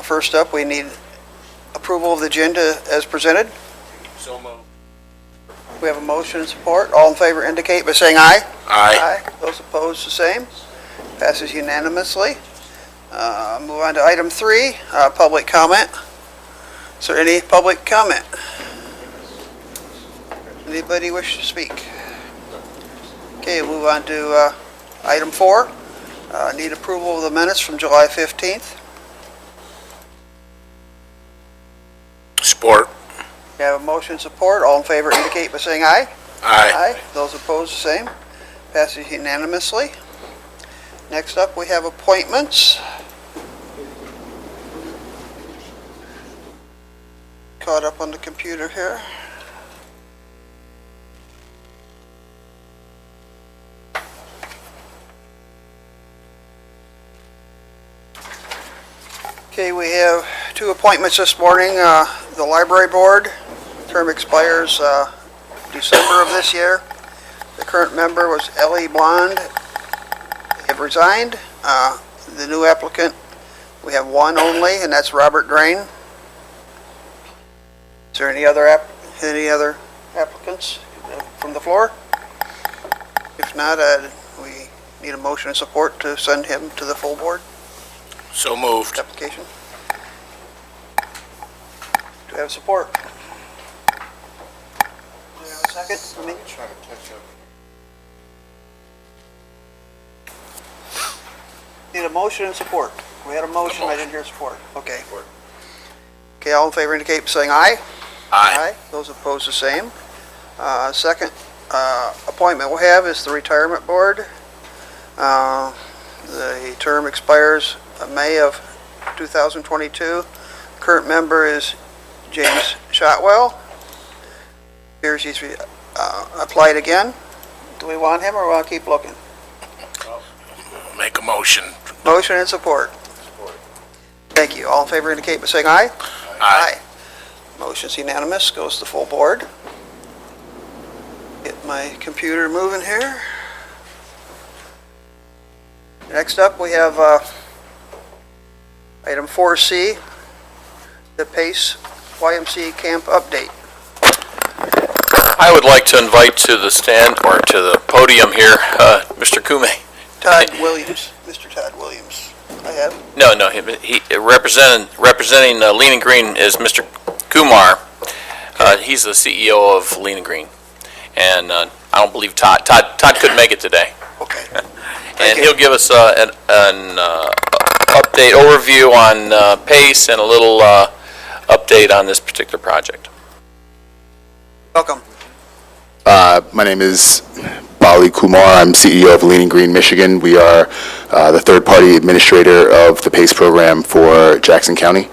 First up, we need approval of the agenda as presented. So moved. We have a motion and support. All in favor indicate by saying aye. Aye. Those opposed, the same. Passes unanimously. Move on to item 3, public comment. Is there any public comment? Anybody wish to speak? Okay, move on to item 4. Need approval of the minutes from July 15th. Support. We have a motion support. All in favor indicate by saying aye. Aye. Those opposed, the same. Passes unanimously. Next up, we have appointments. Caught up on the computer here. Okay, we have 2 appointments this morning. The library board, term expires December of this year. The current member was Ellie Blonde. They have resigned. The new applicant, we have 1 only, and that's Robert Drain. Is there any other applicants from the floor? If not, we need a motion and support to send him to the full board So moved. application. Do we have support? Do we have a second for me? Need a motion and support. We had a motion, I didn't hear support. Okay. Okay, all in favor indicate by saying aye. Aye. Those opposed, the same. Second appointment we'll have is the retirement board. The term expires May of 2022. Current member is James Shotwell. Here's he's applied again. Do we want him or want to keep looking? Make a motion. Motion and support. Thank you. All in favor indicate by saying aye. Aye. Motion's unanimous, goes to the full board. Get my computer moving here. Next up, we have item 4C, the PACE YMCA camp update. I would like to invite to the stand, or to the podium here, Mr. Kume. Todd Williams, Mr. Todd Williams. I have. No, he representing Lean and Green is Mr. Kumar. He's the CEO of Lean and Green. And I don't believe Todd couldn't make it today. Okay. And he'll give us an update overview on PACE and a little update on this particular project. Welcome. My name is Bali Kumar. I'm CEO of Lean and Green Michigan. We are the third-party administrator of the PACE program for Jackson County.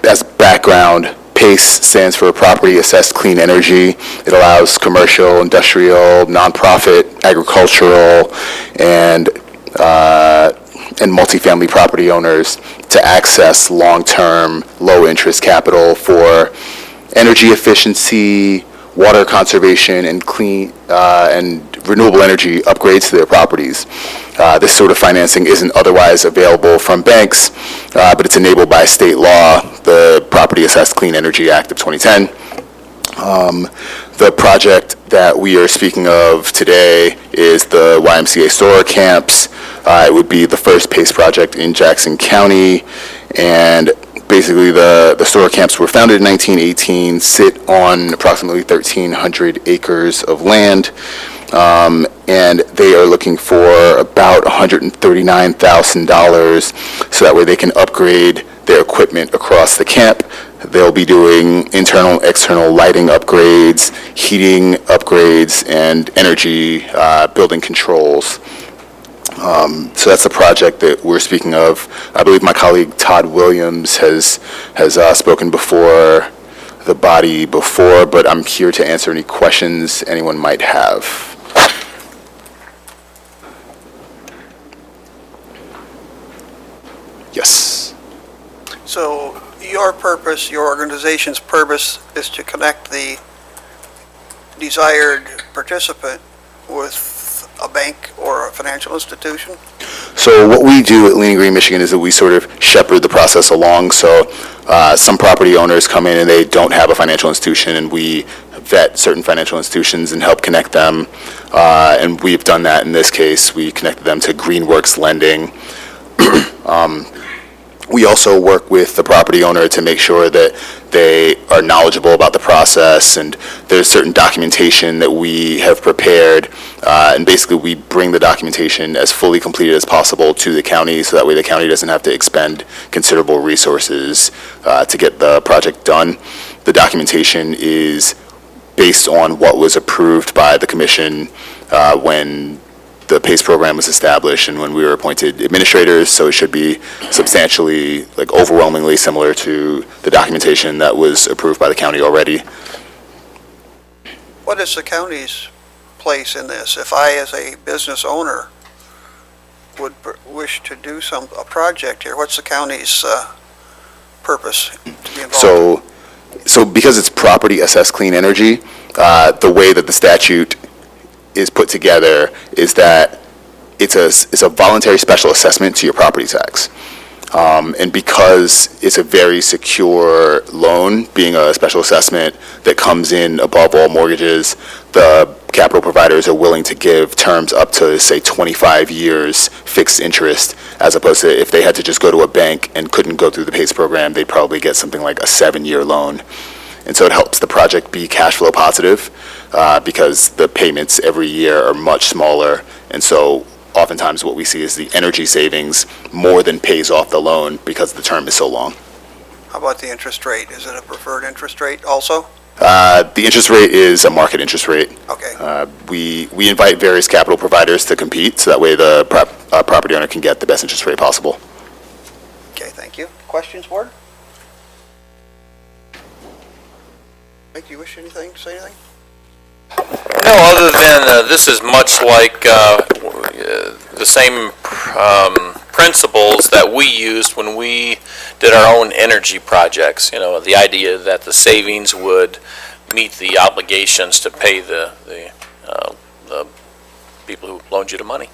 As background, PACE stands for Property Assessed Clean Energy. It allows commercial, industrial, nonprofit, agricultural, and multifamily property owners to access long-term, low-interest capital for energy efficiency, water conservation, and clean and renewable energy upgrades to their properties. This sort of financing isn't otherwise available from banks, but it's enabled by state law, the Property Assessed Clean Energy Act of 2010. The project that we are speaking of today is the YMCA Solar Camps. It would be the first PACE project in Jackson County, and basically the solar camps were founded in 1918, sit on approximately 1,300 acres of land, and they are looking for about $139,000 so that way they can upgrade their equipment across the camp. They'll be doing internal, external lighting upgrades, heating upgrades, and energy building controls. So that's the project that we're speaking of. I believe my colleague Todd Williams has spoken before the body before, but I'm here to answer any questions anyone might have. Yes. So your purpose, your organization's purpose is to connect the desired participant with a bank or a financial institution? So So what we do at Lean and Green Michigan is that we sort of shepherd the process along. So some property owners come in and they don't have a financial institution, and we vet certain financial institutions and help connect them. And we've done that in this case. We connected them to Greenworks Lending. We also work with the property owner to make sure that they are knowledgeable about the process, and there's certain documentation that we have prepared, and basically we bring the documentation as fully completed as possible to the county, so that way the county doesn't have to expend considerable resources to get the project done. The documentation is based on what was approved by the commission when the PACE program was established and when we were appointed administrators, so it should be substantially, like overwhelmingly similar to the documentation that was approved by the county already. What is the county's place in this? If I, as a business owner, would wish to do a project here, what's the county's purpose to be involved? So because it's property assessed clean energy, the way that the statute is put together is that it's a voluntary special assessment to your property tax. And because it's a very secure loan, being a special assessment that comes in above all mortgages, the capital providers are willing to give terms up to, say, 25 years fixed interest, as opposed to if they had to just go to a bank and couldn't go through the PACE program, they'd probably get something like a 7-year loan. And so it helps the project be cash flow positive because the payments every year are much smaller. And so oftentimes what we see is the energy savings more than pays off the loan because the term is so long. How about the interest rate? Is it a preferred interest rate also? The interest rate is a market interest rate. Okay. We invite various capital providers to compete, so that way the property owner can get the best interest rate possible. Okay, thank you. Questions, board? Mike, do you wish anything, say anything? No, other than this is much like the same principles that we used when we did our own energy projects. You know, the idea that the savings would meet the obligations to pay the people who loaned you the money.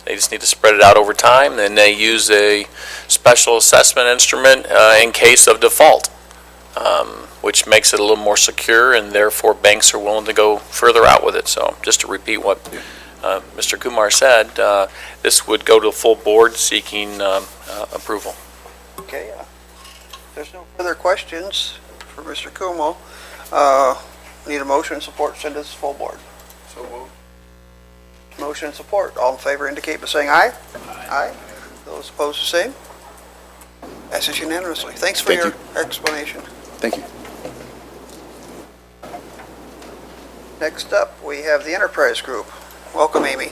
They just need to spread it out over time, and they use a special assessment instrument in case of default. Which makes it a little more secure, and therefore banks are willing to go further out with it. So just to repeat what Mr. Kumar said, this would go to a full board seeking approval. Okay, there's no further questions for Mr. Kumo. Need a motion and support, send this to full board. So moved. Motion and support. All in favor indicate by saying aye. Aye. Those opposed, the same. Passes unanimously. Thanks for your explanation. Thank you. Next up, we have the Enterprise Group. Welcome, Amy.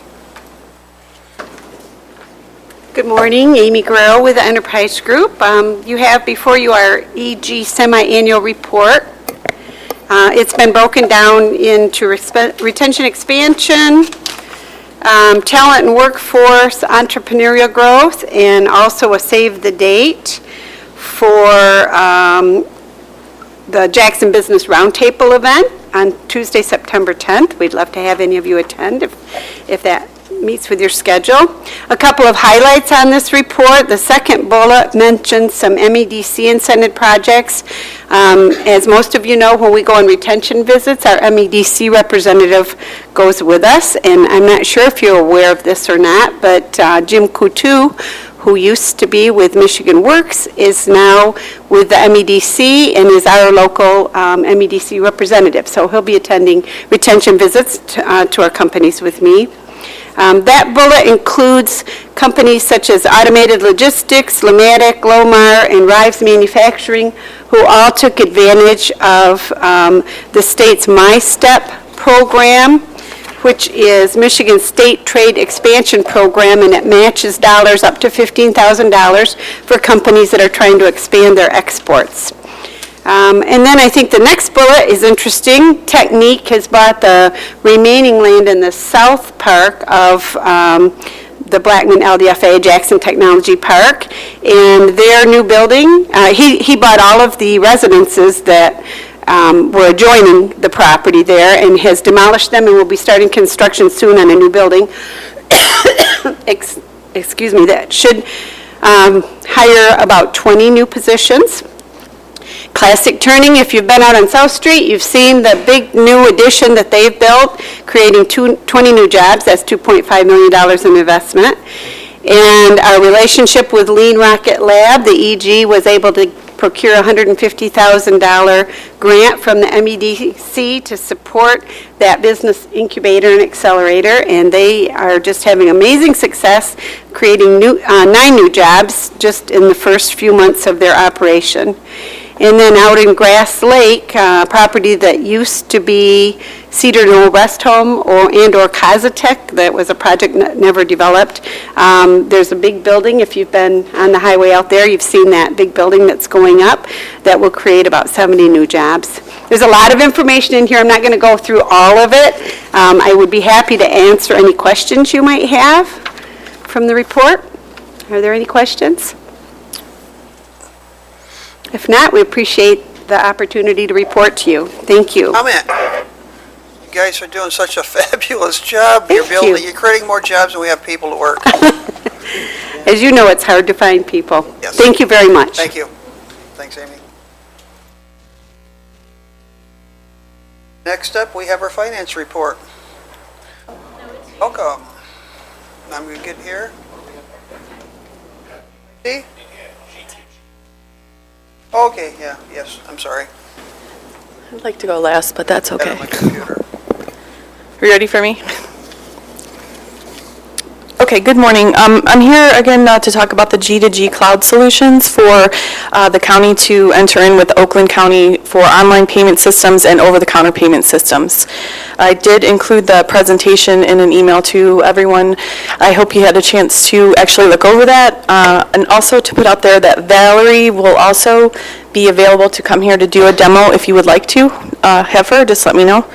Good morning, Amy Guerrero with the Enterprise Group. You have before you our EG semi-annual report. It's been broken down into retention expansion, talent and workforce, entrepreneurial growth, and also a save the date for the Jackson Business Roundtable event on Tuesday, September 10th. We'd love to have any of you attend if that meets with your schedule. A couple of highlights on this report. The second bullet mentions some MEDC incentive projects. As most of you know, when we go on retention visits, our MEDC representative goes with us, and I'm not sure if you're aware of this or not, but Jim Coutu, who used to be with Michigan Works, is now with the MEDC and is our local MEDC representative. So he'll be attending retention visits to our companies with me. That bullet includes companies such as Automated Logistics, Lamatic, Lomar, and Rives Manufacturing, who all took advantage of the state's MyStep program, which is Michigan State Trade Expansion Program, and it matches dollars up to $15,000 for companies that are trying to expand their exports. And then I think the next bullet is interesting. Technique has bought the remaining land in the south park of the Blackman LDFA Jackson Technology Park, and their new building, he bought all of the residences that were adjoining the property there and has demolished them and will be starting construction soon on a new building. that should hire about 20 new positions. Classic Turning, if you've been out on South Street, you've seen the big new addition that they've built, creating 20 new jobs. That's $2.5 million in investment. And our relationship with Lean Rocket Lab, the EG was able to procure a $150,000 grant from the MEDC to support that business incubator and accelerator, and they are just having amazing success creating 9 new jobs just in the first few months of their operation. And then out in Grass Lake, a property that used to be Cedar Knoll Rest Home and/or Cosatec, that was a project never developed. There's a big building, if you've been on the highway out there, you've seen that big building that's going up that will create about 70 new jobs. There's a lot of information in here. I'm not going to go through all of it. I would be happy to answer any questions you might have from the report. Are there any questions? If not, we appreciate the opportunity to report to you. Thank you. Comment. You guys are doing such a fabulous job. Thank you. You're creating more jobs than we have people to work. As you know, it's hard to find people. Yes. Thank you very much. Thank you. Thanks, Amy. Next up, we have our finance report. Welcome. I'm going to get here. See? Okay, yeah, yes, I'm sorry. I'd like to go last, but that's Got it okay. on my computer. Are you ready for me? Okay, good morning. I'm here again to talk about the G2G cloud solutions for the county to enter in with Oakland County for online payment systems and over-the-counter payment systems. I did include the presentation in an email to everyone. I hope you had a chance to actually look over that, and also to put out there that Valerie will also be available to come here to do a demo if you would like to have her. Just let me know.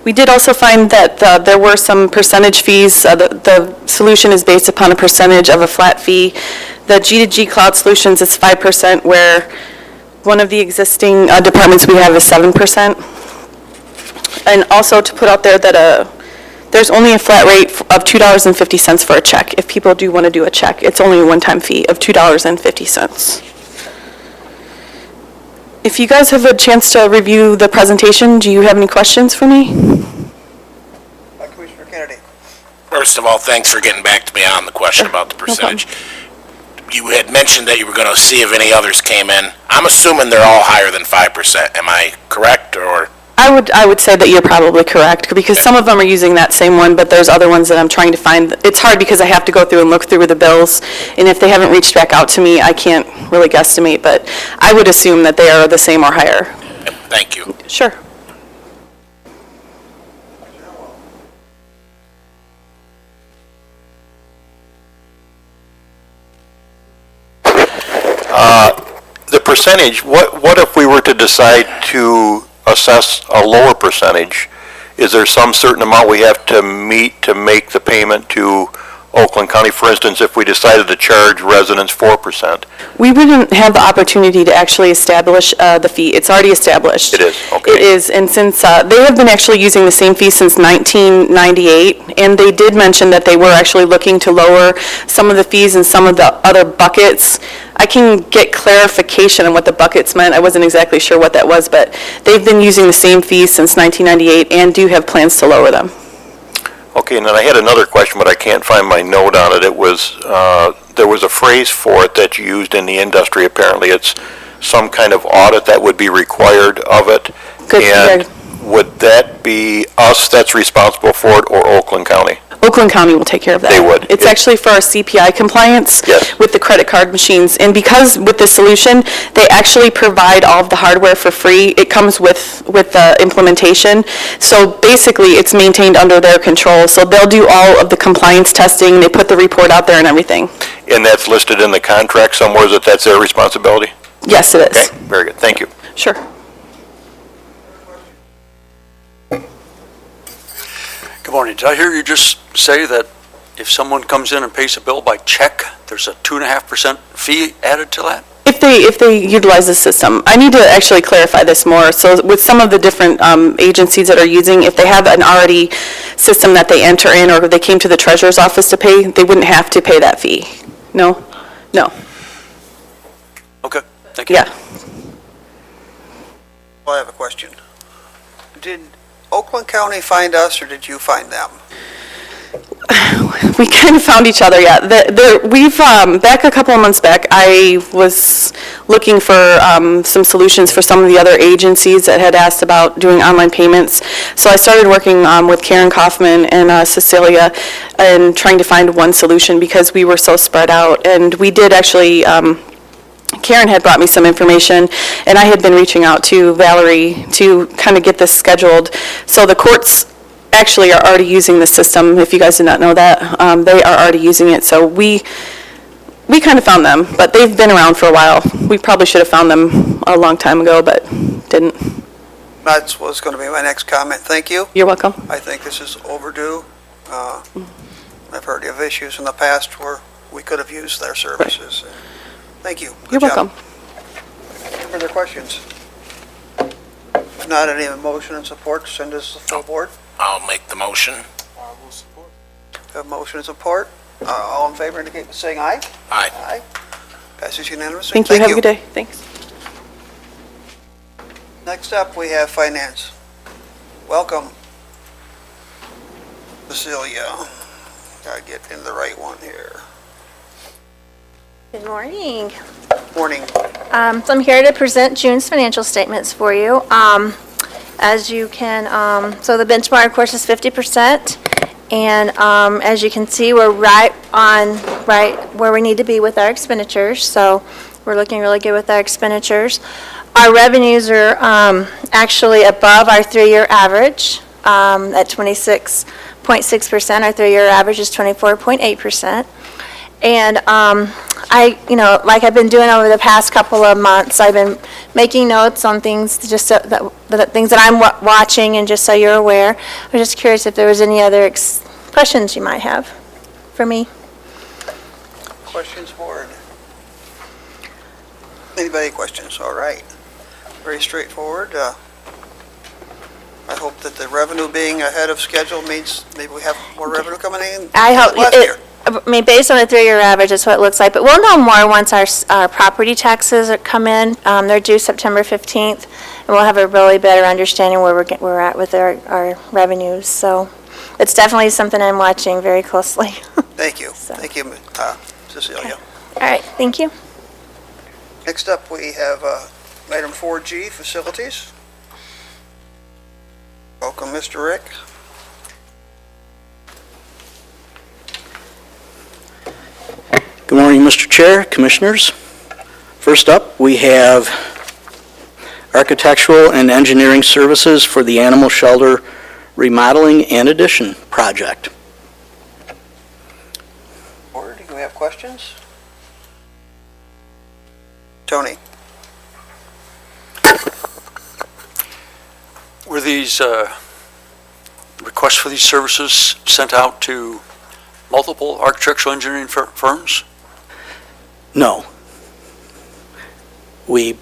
We did also find that there were some percentage fees. The solution is based upon a percentage of a flat fee. The G2G Cloud Solutions is 5%, where one of the existing departments we have is 7%. And also to put out there that there's only a flat rate of $2.50 for a check. If people do want to do a check, it's only a one-time fee of $2.50. If you guys have a chance to review the presentation, do you have any questions for me? Commissioner Kennedy. First of all, thanks for getting back to me on the question about the percentage. You had mentioned that you were going to see if any others came in. I'm assuming they're all higher than 5%. Am I correct, or? I would say that you're probably correct, because some of them are using that same one, but there's other ones that I'm trying to find. It's hard because I have to go through and look through the bills, and if they haven't reached back out to me, I can't really guesstimate, but I would assume that they are the same or higher. Thank you. Sure. The percentage, what if we were to decide to assess a lower percentage? Is there some certain amount we have to meet to make the payment to Oakland County? For instance, if we decided to charge residents 4%? We wouldn't have the opportunity to actually establish the fee. It's already established. It is, okay. It is, and since they have been actually using the same fee since 1998, and they did mention that they were actually looking to lower some of the fees in some of the other buckets. I can get clarification on what the buckets meant. I wasn't exactly sure what that was, but they've been using the same fees since 1998 and do have plans to lower them. Okay, and then I had another question, but I can't find my note on it. It was, there was a phrase for it that you used in the industry, apparently. It's some kind of audit that would be required of it. Good. And would that be us that's responsible for it, or Oakland County? Oakland County will take care of that. They would. It's actually for our CPI compliance. Yes. With the credit card machines. And because with this solution, they actually provide all of the hardware for free. It comes with the implementation. So basically, it's maintained under their control. So they'll do all of the compliance testing. They put the report out there and everything. And that's listed in the contract somewhere, that that's their responsibility? Yes, it is. Okay, very good. Thank you. Sure. Good morning. Did I hear you just say that if someone comes in and pays a bill by check, there's a 2.5% fee added to that? if they utilize the system. I need to actually clarify this more. So with some of the different agencies that are using, if they have an already system that they enter in, or they came to the treasurer's office to pay, they wouldn't have to pay that fee. No? No. Okay, thank you. Yeah. Well, I have a question. Did Oakland County find us, or did you find them? We kind of found each other, yeah. We've, back a couple of months back, I was looking for some solutions for some of the other agencies that had asked about doing online payments. So I started working with Karen Kaufman and Cecilia and trying to find one solution because we were so spread out. And we did actually, Karen had brought me some information, and I had been reaching out to Valerie to kind of get this scheduled. So the courts actually are already using the system, if you guys did not know that. They are already using it, so we kind of found them, but they've been around for a while. We probably should have found them a long time ago, but didn't. That was going to be my next comment. Thank you. You're welcome. I think this is overdue. I've heard of issues in the past where we could have used their services. Thank you. You're Good job. welcome. Further questions? If not, any motion and support to send this to the full board? I'll make the motion. Have motion and support. All in favor indicate by saying aye. Aye. Aye. Passes unanimously. Thank you. Have a good day. Thanks. Next up, we have finance. Welcome, Cecilia. Gotta get in the right one here. Good morning. Morning. So I'm here to present June's financial statements for you. As you can, so the benchmark, of course, is 50%. And as you can see, we're right where we need to be with our expenditures. So we're looking really good with our expenditures. Our revenues are actually above our 3-year average at 26.6%. Our 3-year average is 24.8%. And like I've been doing over the past couple of months, I've been making notes on things just so the things that I'm watching, and just so you're aware. I was just curious if there was any other questions you might have for me. Questions, board? Anybody questions? All right. Very straightforward. I hope that the revenue being ahead of schedule means maybe we have more revenue coming in. I hope last year. I mean, based on the 3-year average, that's what it looks like. But we'll know more once our property taxes come in. They're due September 15th, and we'll have a really better understanding where we're at with our revenues. So it's definitely something I'm watching very closely. Thank you. So. Thank you, Cecilia. All right, thank you. Next up, we have item 4G, facilities. Welcome, Mr. Rick. Good morning, Mr. Chair, Commissioners. First up, we have architectural and engineering services for the animal shelter remodeling and addition project. Board, do we have questions? Tony? Were these requests for these services sent out to multiple architectural engineering firms? No. We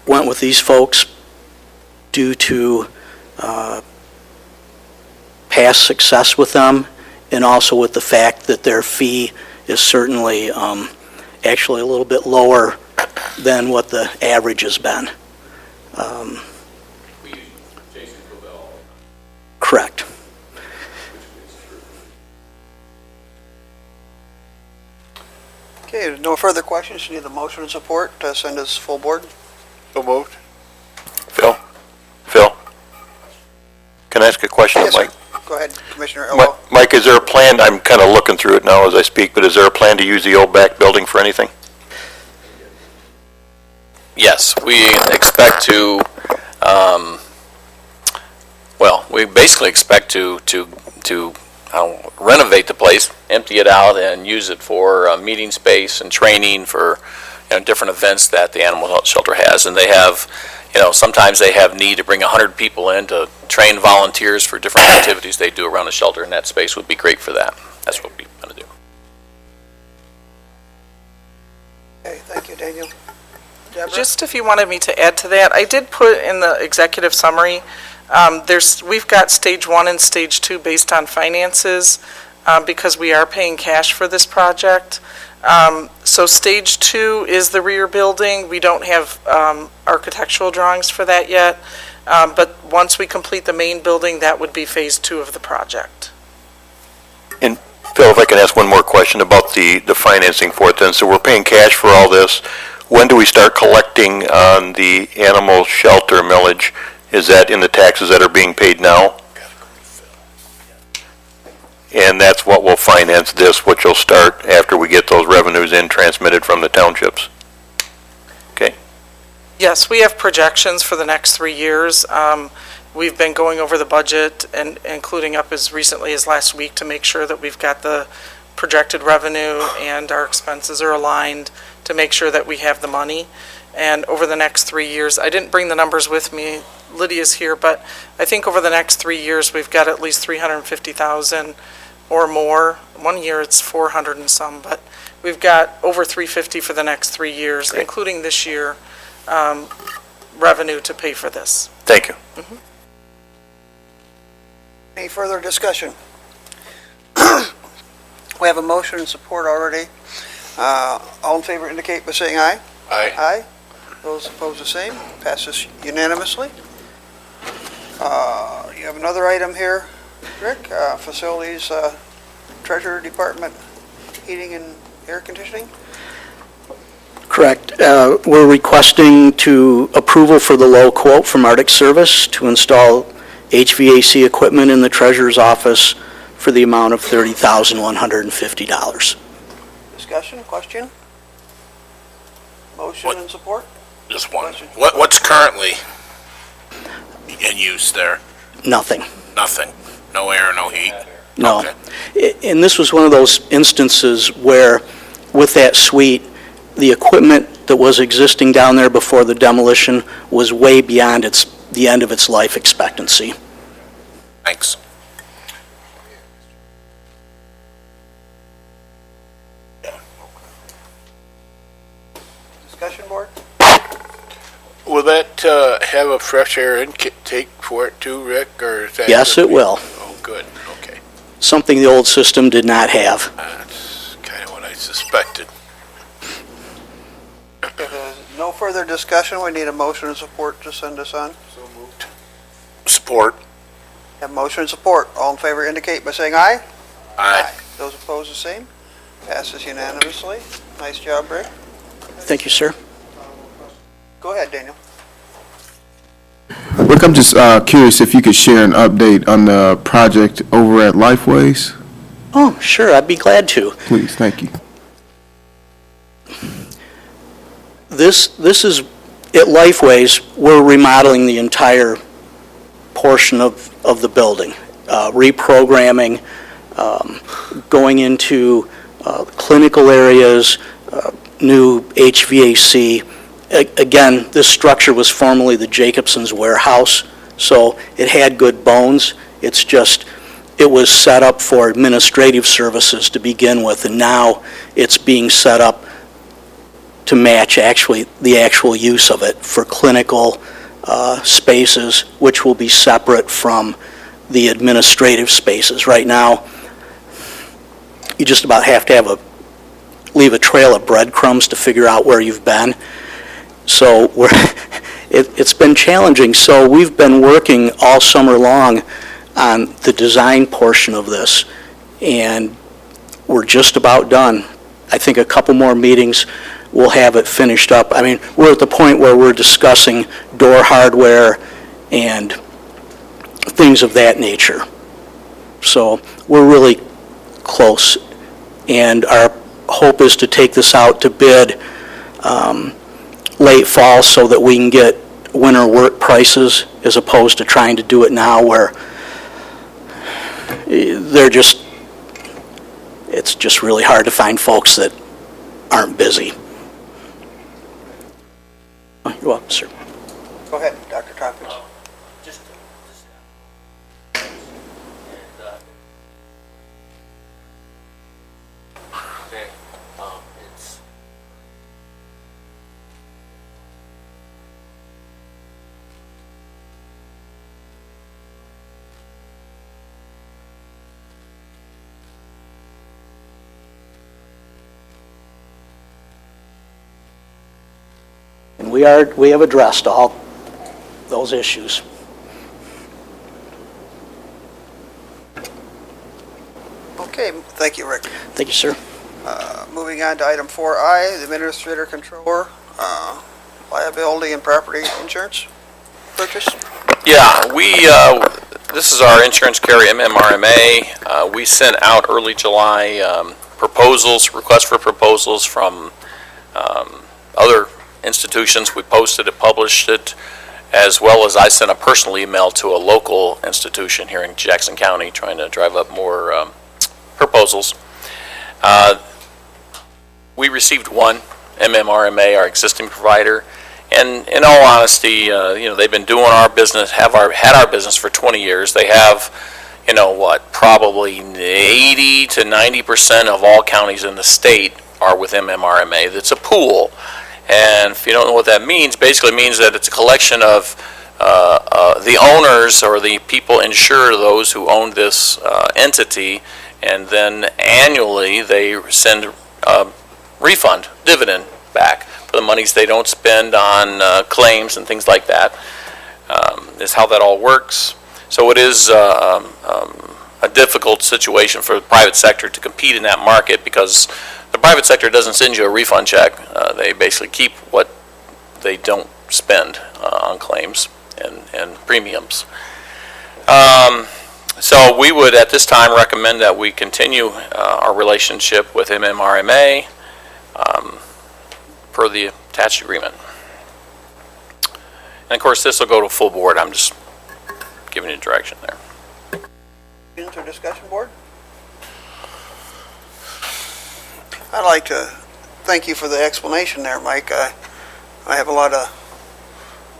went with these folks due to past success with them, and also with the fact that their fee is certainly actually a little bit lower than what the average has been. Correct. Okay, there's no further questions. You need a motion and support to send us full board? So moved. Phil? Can I ask a question, Yes, Mike? sir. Go ahead, Commissioner Elwell. Mike, is there a plan, I'm kind of looking through it now as I speak, but is there a plan to use the old back building for anything? Yes, we expect to, we basically expect to renovate the place, empty it out, and use it for meeting space and training for, different events that the animal shelter has. And they have, sometimes they have need to bring 100 people in to train volunteers for different activities they do around the shelter, and that space would be great for that. That's what we're going to do. Okay, Just if you wanted me to add to that, I did put in the executive summary, we've got stage 1 and stage 2 based on finances, because we are paying cash for this project. So stage 2 is the rear building. We don't have architectural drawings for that yet, but once we complete the main building, that would be phase 2 of the project. And Phil, if I can ask one more question about the financing for it then. So we're paying cash for all this. When do we start collecting on the animal shelter millage? Is that in the taxes that are being paid now? And that's what will finance this, which will start after we get those revenues in transmitted from the townships? Okay. Yes, we have projections for the next 3 years. We've been going over the budget and including up as recently as last week to make sure that we've got the projected revenue and our expenses are aligned to make sure that we have the money. And over the next 3 years, I didn't bring the numbers with me, Lydia's here, but I think over the next 3 years, we've got at least 350,000 or more. 1 year it's 400 and some, but we've got over 350 for the next 3 years, including this year, revenue to pay for this. Thank you. Any further discussion? We have a motion and support already. All in favor indicate by saying aye. Aye. Aye. Those opposed, the same. Passes unanimously. You have another item here, Rick, facilities, Treasurer Department, heating and air conditioning? Correct. We're requesting to approval for the low quote from Arctic Service to install HVAC equipment in the treasurer's office for the amount of $30,150. Discussion, question? Motion What? and support? Just one. What's currently in use there? Nothing. Nothing? No air, no heat? No. Okay. And this was one of those instances where, with that suite, the equipment that was existing down there before the demolition was way beyond the end of its life expectancy. Thanks. Discussion, board? Will that have a fresh air intake for it too, Rick, or is that? Yes, it will. Oh, good, okay. Something the old system did not have. That's kind of what I suspected. If there's no further discussion, we need a motion and support to send this on. So moved. Support? Have motion and support. All in favor indicate by saying aye. Aye. Those opposed, the same. Passes unanimously. Nice job, Rick. Thank you, sir. Go ahead, Daniel. Rick, I'm just curious if you could share an update on the project over at Lifeways. Oh, sure, I'd be glad to. Please, thank you. This is, at Lifeways, we're remodeling the entire portion of the building, reprogramming, going into clinical areas, new HVAC. Again, this structure was formerly the Jacobson's warehouse, so it had good bones. It's just, it was set up for administrative services to begin with, and now it's being set up to match the actual use of it for clinical spaces, which will be separate from the administrative spaces. Right now, you just about have to leave a trail of breadcrumbs to figure out where you've been. So it's been challenging. So we've been working all summer long on the design portion of this, and we're just about done. I think a couple more meetings, we'll have it finished up. I mean, we're at the point where we're discussing door hardware and things of that nature. So we're really close, and our hope is to take this out to bid late fall so that we can get winter work prices as opposed to trying to do it now where it's just really hard to find folks that aren't busy. Oh, you're welcome, sir. Go ahead, Dr. Tompkins. we have addressed all those issues. Okay, thank you, Rick. Thank you, sir. Moving on to item 4I, the Administrator Controller, liability and property insurance purchase. Yeah, this is our insurance carrier, MMRMA. We sent out early July requests for proposals from other institutions. We posted it, published it, as well as I sent a personal email to a local institution here in Jackson County trying to drive up more proposals. We received one, MMRMA, our existing provider, and in all honesty, they've been doing our business, had our business for 20 years. They have, probably 80 to 90% of all counties in the state are with MMRMA. It's a pool, and if you don't know what that means, basically it means that it's a collection of the owners or the people insure those who own this entity, and then annually they send refund, dividend back for the monies they don't spend on claims and things like that. Is how that all works. So it is a difficult situation for the private sector to compete in that market because the private sector doesn't send you a refund check. They basically keep what they don't spend on claims and premiums. So we would at this time recommend that we continue our relationship with MMRMA per the attached agreement. And of course, this will go to full board. I'm just giving you direction there. Questions or discussion board? I'd like to thank you for the explanation there, Mike. I have I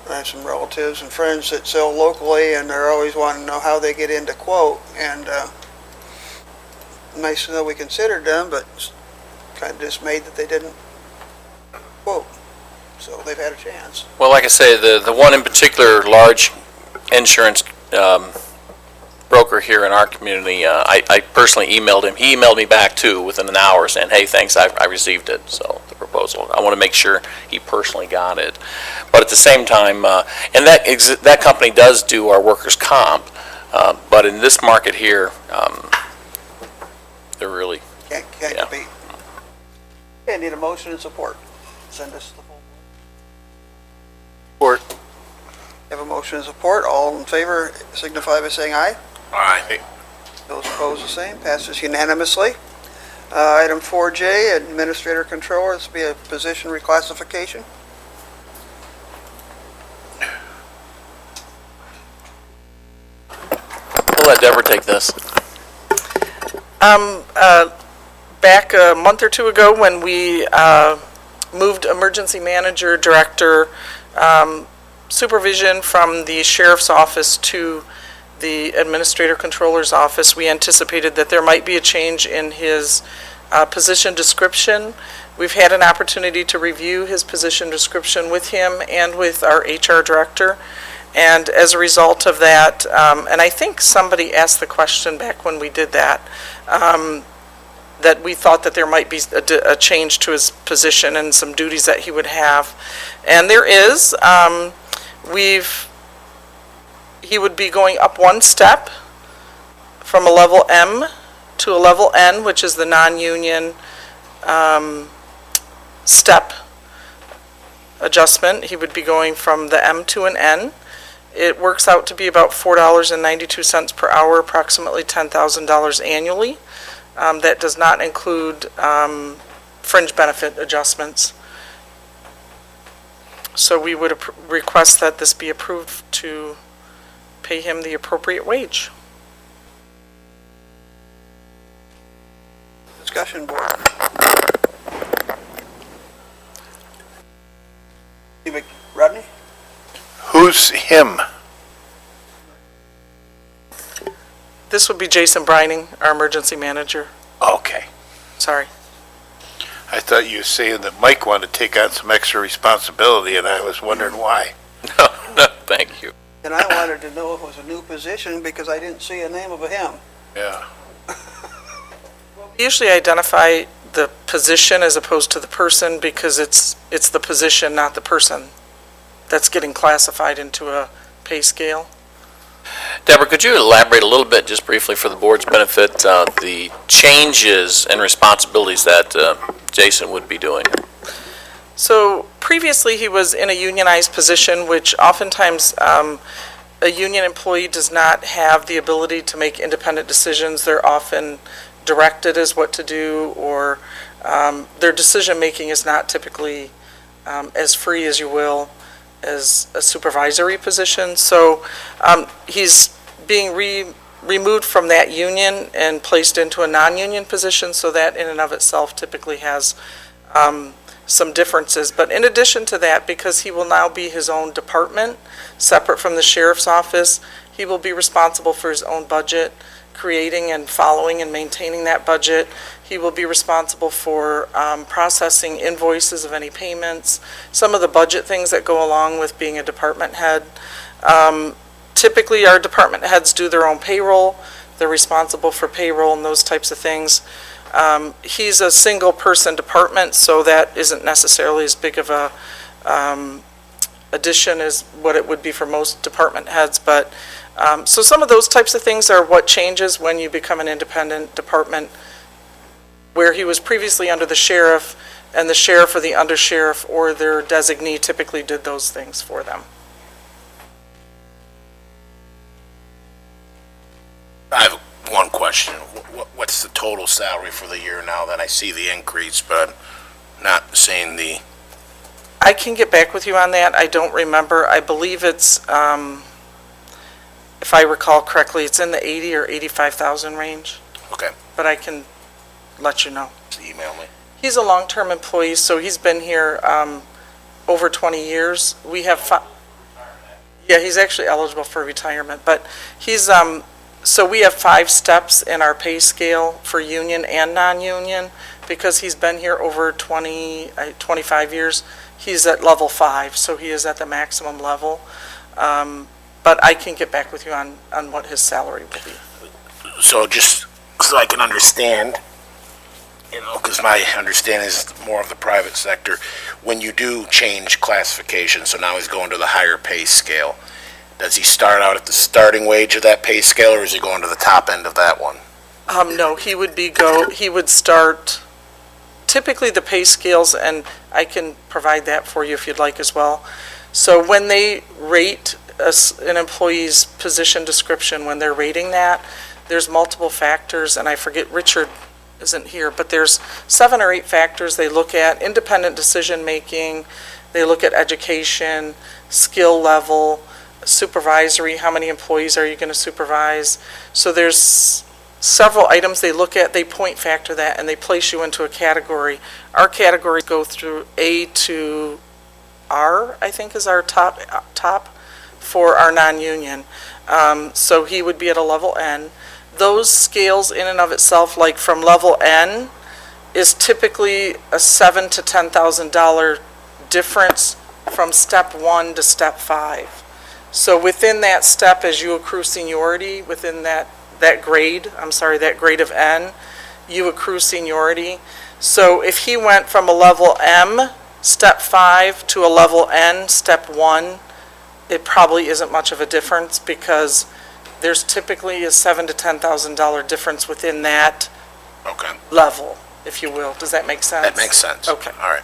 have some relatives and friends that sell locally, and they're always wanting to know how they get into quote, and nice to know we considered them, but kind of dismayed that they didn't quote. So they've had a chance. Well, like I say, the one in particular large insurance broker here in our community, I personally emailed him. He emailed me back too within an hour saying, hey, thanks, I received it. So the proposal, I want to make sure he personally got it. But at the same time, and that company does do our workers' comp, but in this market here, they're really, Can't compete. Okay, need a motion and support. Send us the full board. Support. Have a motion and support. All in favor signify by saying aye. Aye. Those opposed, the same. Passes unanimously. Item 4J, Administrator Controller. This will be a position reclassification. we'll let Deborah take this. Back a month or two ago when we moved emergency manager, director, supervision from the sheriff's office to the administrator controller's office, we anticipated that there might be a change in his position description. We've had an opportunity to review his position description with him and with our HR director. And as a result of that, and I think somebody asked the question back when we did that, that we thought that there might be a change to his position and some duties that he would have. And there is. He would be going up one step from a level M to a level N, which is the non-union step adjustment. He would be going from the M to an N. It works out to be about $4.92 per hour, approximately $10,000 annually. That does not include fringe benefit adjustments. So we would request that this be approved to pay him the appropriate wage. Discussion board. Rodney? Who's him? This would be Jason Brining, our emergency manager. Okay. Sorry. I thought you were saying that Mike wanted to take on some extra responsibility, and I was wondering why. No, thank you. And I wanted to know if it was a new position because I didn't see a name of a him. Yeah. We usually identify the position as opposed to the person because it's the position, not the person. that's getting classified into a pay scale. Deborah, could you elaborate a little bit, just briefly for the board's benefit, the changes and responsibilities that Jason would be doing? So previously, he was in a unionized position, which oftentimes a union employee does not have the ability to make independent decisions. They're often directed as what to do, or their decision-making is not typically as free as you will as a supervisory position. So he's being removed from that union and placed into a non-union position, so that in and of itself typically has some differences. But in addition to that, because he will now be his own department, separate from the sheriff's office, he will be responsible for his own budget, creating and following and maintaining that budget. He will be responsible for processing invoices of any payments, some of the budget things that go along with being a department head. Typically, our department heads do their own payroll. They're responsible for payroll and those types of things. He's a single-person department, so that isn't necessarily as big of a addition as what it would be for most department heads. But so some of those types of things are what changes when you become an independent department, where he was previously under the sheriff, and the sheriff or the undersheriff or their designee typically did those things for them. I have one question. What's the total salary for the year now? Then I see the increase, but I'm not seeing the... I can get back with you on that. I don't remember. I believe it's, if I recall correctly, it's in the 80 or 85,000 range. Okay. But I can let you know. Just email me. He's a long-term employee, so he's been here over 20 years. We have yeah, he's actually eligible for retirement, but he's so we have 5 steps in our pay scale for union and non-union. Because he's been here over 25 years, he's at level 5, so he is at the maximum level. But I can get back with you on what his salary will be. So just so I can understand, because my understanding is more of the private sector, when you do change classification, so now he's going to the higher pay scale, does he start out at the starting wage of that pay scale, or is he going to the top end of that one? No, he would start, typically the pay scales, and I can provide that for you if you'd like as well. So when they rate an employee's position description, when they're rating that, there's multiple factors, and I forget, Richard isn't here, but there's 7 or 8 factors they look at: independent decision-making, they look at education, skill level, supervisory, how many employees are you going to supervise. So there's several items they look at, they point factor that, and they place you into a category. Our categories go through A to R, I think is our top for our non-union. So he would be at a level N. Those scales in and of itself, like from level N, is typically a $7,000 to $10,000 difference from step 1 to step 5. So within that step, as you accrue seniority, within that grade of N, you accrue seniority. So if he went from a level M, step 5, to a level N, step 1, it probably isn't much of a difference, because there's typically a $7,000 to $10,000 difference within that level, if you will. Does that make sense? That makes sense. Okay. All right.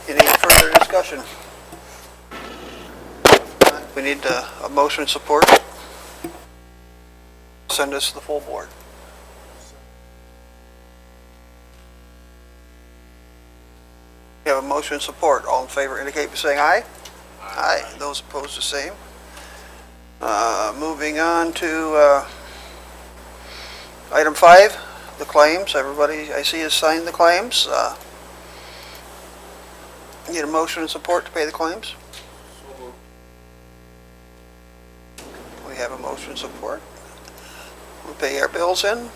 Any further discussion? We need a motion support. Send this to the full board. We have a motion support. All in favor indicate by saying aye. Aye. Those opposed, the same. Moving on to item 5, the claims. Everybody I see has signed the claims. Need a motion and support to pay the claims? We have a motion and support. We pay our bills in.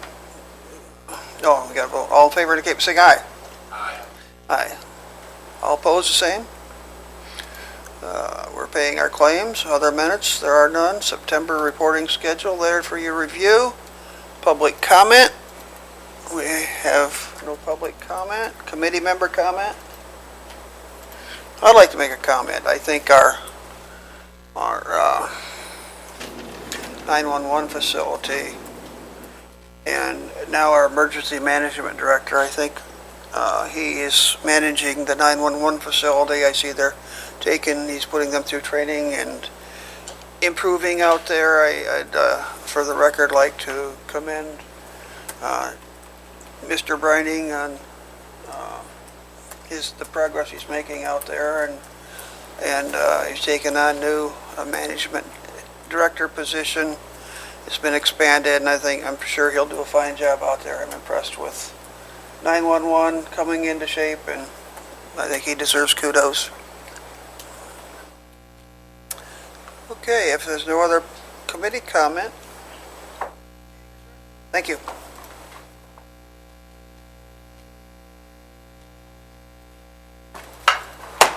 No, we got to vote. All in favor indicate by saying aye. Aye. Aye. All opposed, the same. We're paying our claims. Other minutes, there are none. September reporting schedule there for your review. Public comment. We have no public comment. Committee member comment. I'd like to make a comment. I think our 911 facility and now our emergency management director, I think he is managing the 911 facility. I see he's putting them through training and improving out there. I'd, for the record, like to commend Mr. Brining on the progress he's making out there, and he's taken on new management director position. It's been expanded, and I'm sure he'll do a fine job out there. I'm impressed with 911 coming into shape, and I think he deserves kudos. Okay, if there's no other committee comment, thank you.